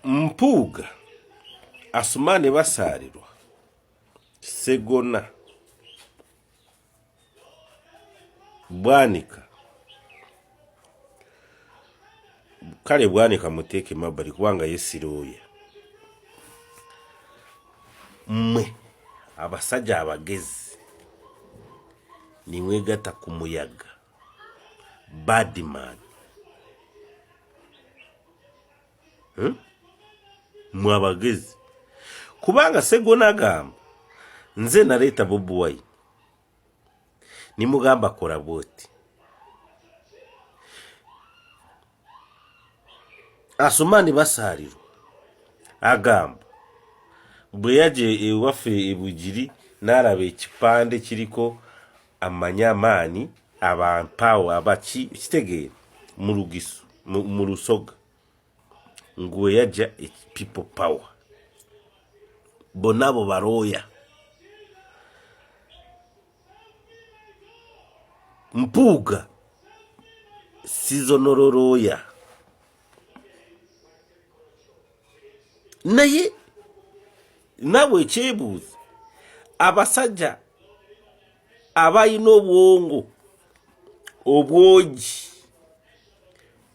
Mpuuga Asuman basalirwa Ssegona Bwanika kale Bwanika muteeke mabbali kubanga yesiroya mmwe abasajja abagezi nimwegatta ku muyaga badman mwabagezi kubanga Ssegona agamba nze naleeta Bobi Wine nimugamba kola bwoti Asuman basalirwa agamba bwe yaje ewaffe ebugiri n'alaba ekipande kiriko amanyamaani abampawo abaki kitegeera mu lugisu mu lusoga ngwe yaja people power bonabo baroya Mpuuga sizonororoya naye nawe kyebuuza abasajja abayina obwongo obwogi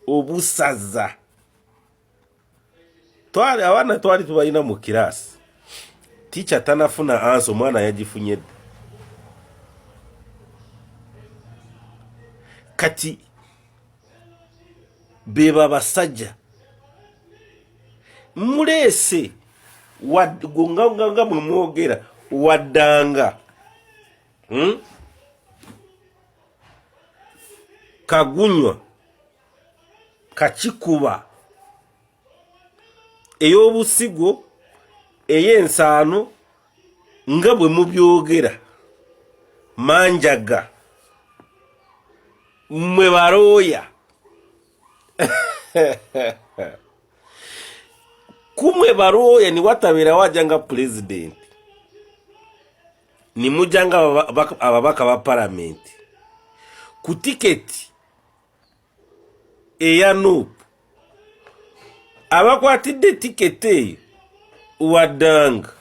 obusaza abaana twali tubalina mu kirasi ticha tanafuna anso mwana yagifunye kati beba basajja mulese wadgonga mwogera waddanga kagunywa kachikuba eyobusigo eyensaano nga bwe mubyogera manjaga mwe baroya kumwe baroya ni watabira wajanga president ni mujanga ababaka ba parliament ku tiketi eya nup abakwatidde tiketi wadanga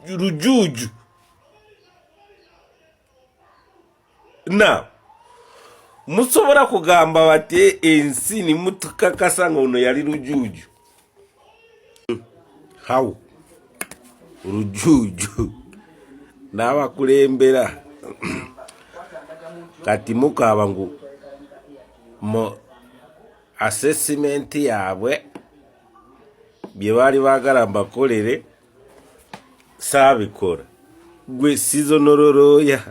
rujuju na musobora kugamba bati ensi ni mutukakasa ngono yali rujuju how rujuju n'abakulembera kati mukaba ngu mo assessment yabwe bye bali bagala mbakolere sabikora gwe sizonororoya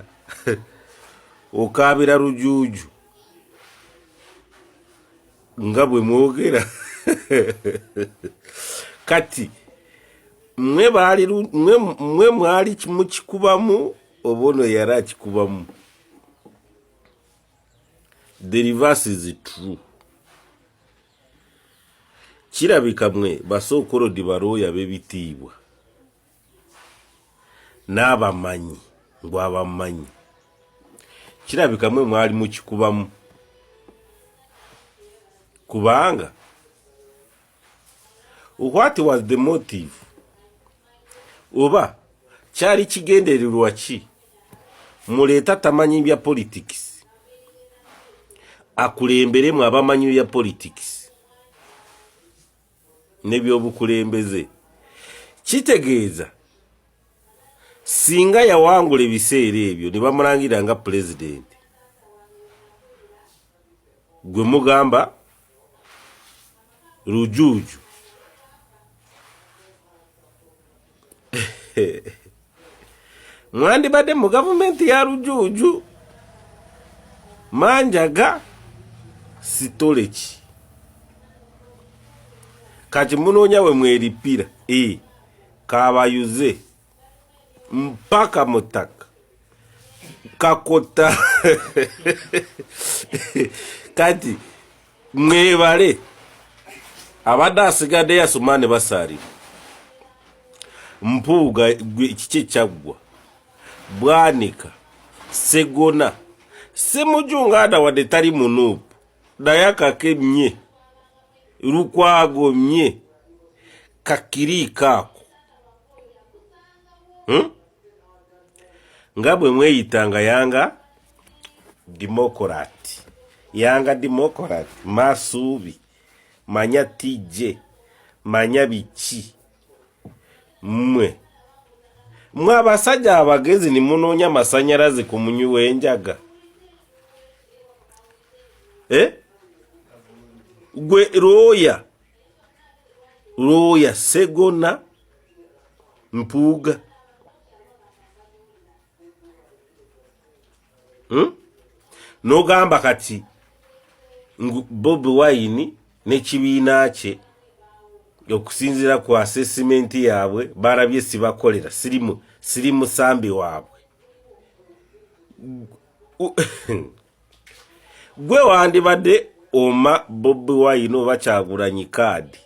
okabira rujuju nga bwe mwogera kati mwe mwali kimukikubamu obono yara kikubamu. The reverse is true. Kirabika mwe basokoro dibaroya Abebitibwa n'abamanyi ngo abamanyi kirabika mwe mwali mukikubamu kubanga what was the motive oba cyari kigendererwa ki muleta tamanyi bya politics akulembere mu abamanyi bya politics nebyo bukulembeze kitegeeza singa yawangule biseera ebyo ne bamulangira nga president gwe mugamba rujuju mwandi bade mu government ya rujuju manjaga sitoleki kati munonya we mweripira kabayuze mpaka mutaka kakota kati mwebale abada asigadde Asuman basali Mpuuga kiche kyagwa Bwanika Ssegona Ssemujju ngada wadde tali munupu dayaka kemye Lukwago mye kakirika ngabwe mweyitanga yanga Democrat masubi manya tije manya bichi mwe abasajja abagezi ni munonya masanyarazi ku munyu w'enjaga gwe roya Ssegona Mpuuga nogamba kati Bobi Wine n'ekibiina kye okusinzira ku assessment yaabwe barabye sibakolera siri musambi waabwe gwe wandibadde oma Bobi Wine oba Kyagulanyi kadi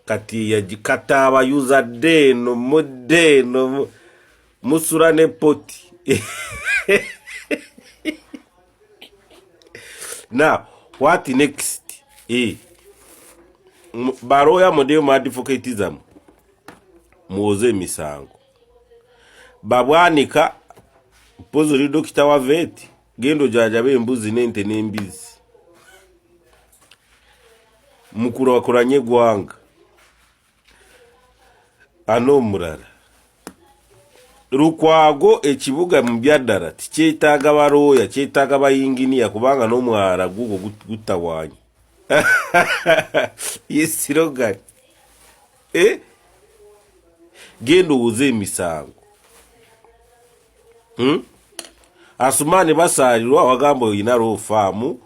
kati yagikata abayuza deno modeno musula ne poti now what next baroya modemu advocatism muoze misango babwanika pozori dokita wa veti gendo jajabe embuzi nente n'embizi mukuru wakoranye gwanga anomurara Lukwago ekibuga mu byaddala tikyetaaga baroya kyetaaga bayinginiya kubanga n'omwara gugo gutawanya yesirogani gendo uze emisango Asuman basalirwa wagambo inaro famu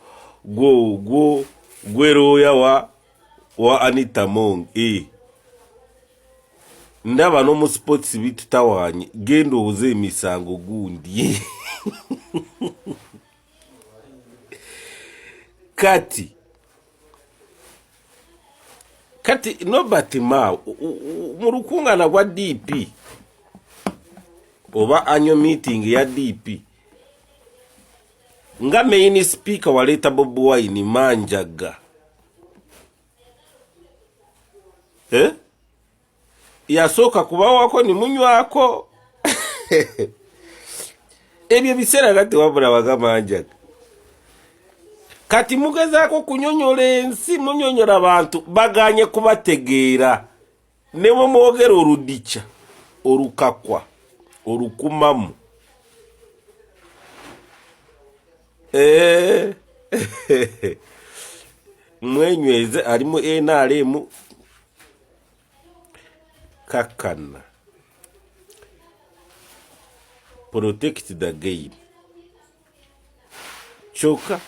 gweroya wa Anita Mong ndaba no mu sports bitutawanye gendo uze emisango gundi kati nobati ma mu rukungana rwa DP oba anyo meeting ya DP nga main speaker waleta Bobi Wine manjaga yasoka kuba wako ni munywako ebyo bisera gati wabula bagamanjaga kati mugezaako kunyonyola ensi munyonyola abantu baganye kubategeera ne mwogera oludica olukakwa olukumamu mwenyweze alimu NRM kakana protect the game choka